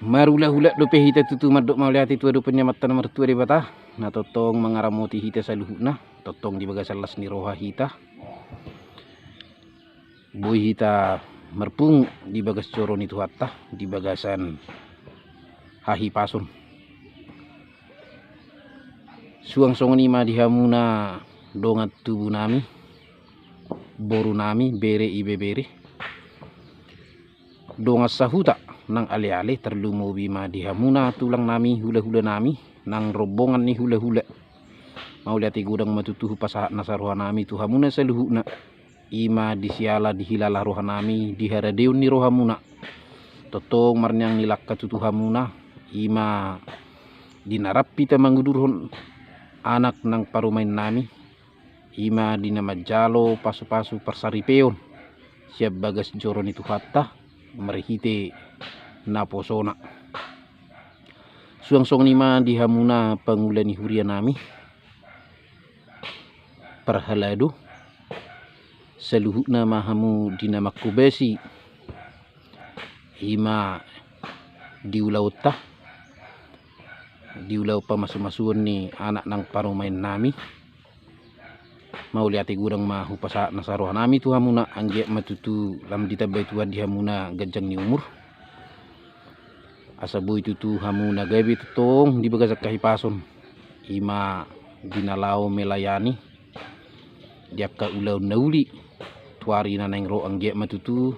Marula-hula dope hita tutu madok mauliati tua do penyamatan mertua di bata na totong mangaramuti hita saluhuna totong di bagas alas ni roha hita boy hita merpung di bagas coron itu hatta di bagasan hahi pasun suang songon ima dihamuna dongat tubuh nami boru nami bere ibe bere dongat sahuta nang ale-ale terlumo bima dihamuna tulang nami hula-hula nami nang rombongan ni hula-hula mau lihat gudang matutuhu pasahat nasaruha nami tuhamuna saluhuna ima disiala dihilala roha nami diharadeun ni rohamuna totong marnyang nilak katutuhamuna ima dinarapi ta mangudurhon anak nang parumain nami ima dinamajalo pasu-pasu persaripeon siap bagas joron itu hatta merihite naposona suang-suang nima dihamuna pangulani huria nami perhalado seluhukna mahamu dinamakku besi ima diulau pamasu-masuan ni anak nang parumain nami mau liati gudang mahu pasaat nasaroha nami tuhamuna angge matutu lam ditabay tuhan dihamuna gajang ni umur asaboy tutu hamuna gabi tutong di bagazak kahipason ima dinalao melayani diaka ulau nauli tuari naneng ro angge matutu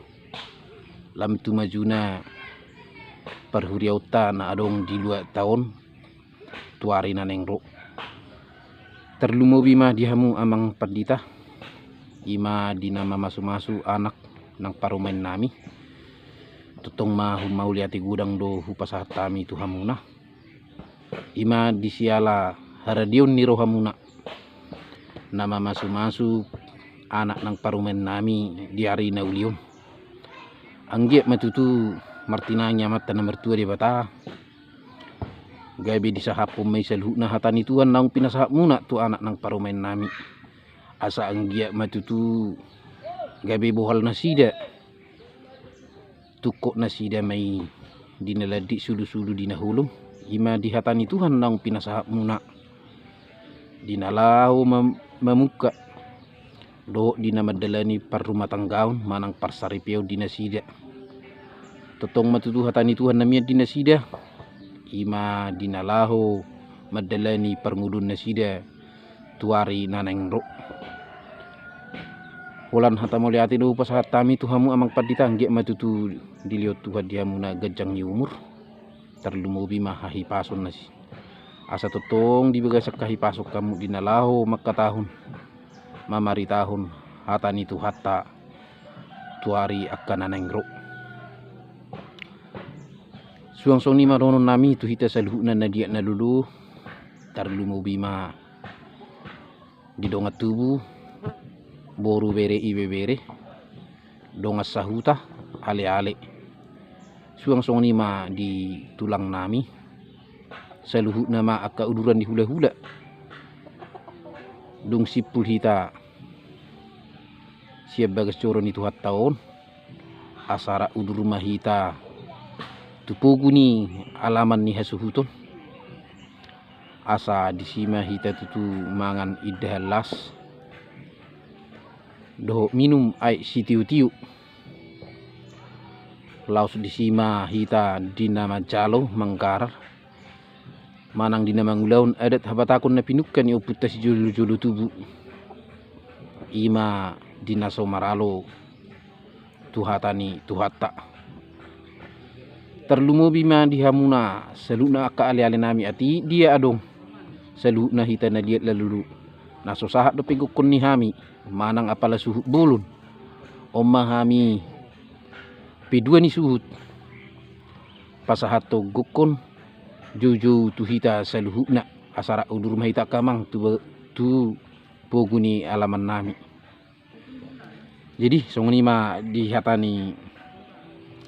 lam tu majuna perhuriauta na adong di 2 tahun tuari naneng ro terlumo bima dihamu amang pandita ima dinama masu-masu anak nang parumain nami tutong mau liati gudang do hupasahat tami tu hamuna ima disiala haradion ni rohamuna nama masu-masu anak nang parumain nami diari na ulion angge matutu martina nyamat tanah mertua di bata gabi disahapum may saluhuna hatani tuan nang pinasahap muna tu anak nang parumain nami asa angge matutu gabi bohal nasida tukok nasida may dinaladi sulu-sulu dinahulong ima dihatani Tuhan nang pinasahap muna dinalahu mamuka do dinamadalani parrumah tanggaon manang parsaripeo dinasida totong matutu hatani Tuhan namia dinasida ima dinalahu madalani parngudun nasida tuari naneng ro Ulan hata mo liati do pasahat tami tuhamu amang padita angge matutu diliot tuhan dihamuna gajang ni umur terlumubi mahahi pason nasi asa totong dibagasak kahipasok kamu dinalaho makatahun mamari tahun hata nitu hatta tuari akan nanengro suang-suang ni maronon nami tu hita saluhuna na dia na lulu terlumubi ma didongat tubuh boru bere ibe bere dongas sahuta ale-ale suang-suang nima di tulang nami saluhut nama aka uduran di hula-hula dong sipul hita siap bagas coron itu hat tahun asara udur rumah hita tupugu ni alaman ni hasuhuton asa disima hita tutu mangan idhalas do minum ai si tiu-tiu laus disima hita dinama jalo mangkarar manang dinama ngulaun adat habatakon na pinukan ni uputas julu-julu tubuh ima dinaso maralo tuhatani tuhata terlumubi ma dihamuna seluna aka ale-ale nami ati dia adong seluna hita na diat lalulu naso sahat do pigukon ni hami manang apala suhut bulun omahami P2 ni suhut pasahat to gukon juju tu hita saluhuna asara udur mahita kamang tu poguni alaman nami jadi songoni ma dihatani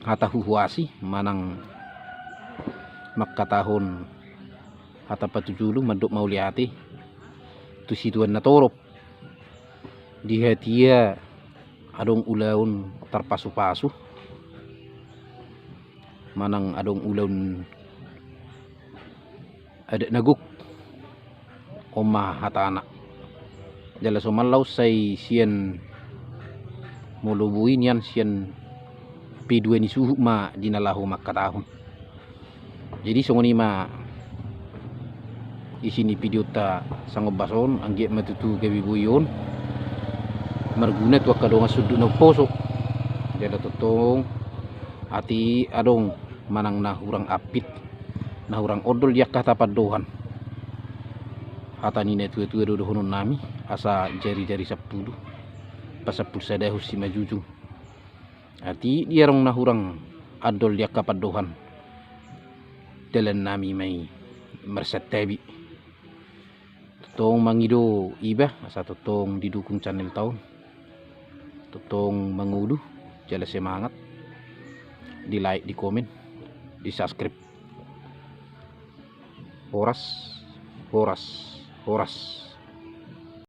hata huhuasi manang makatahon hata patujulu madok mauliati tu situan natorop dihatia adong ulaun terpasu-pasu manang adong ulon ada naguk oma hatana jala sumalaw say siyan mulubuin yan siyan P2 ni suhu ma dinalahu makatahon. Jadi sunguni ma isini video ta sangobason angge matutu kebibuyon margunat wakadong sudut ng poso jala totong ati adong manang nahurang apit nahurang odol yak katapadohan hata ni netu dohonon nami asa jari-jari sapulu pasapul sadahu si majuju ati diarong nahurang adol yak kapadohan dalan nami may marsatebi totong mangido iba asa totong didukung channel taon totong mangulu jala semangat di like, di komen, di subscribe. Horas.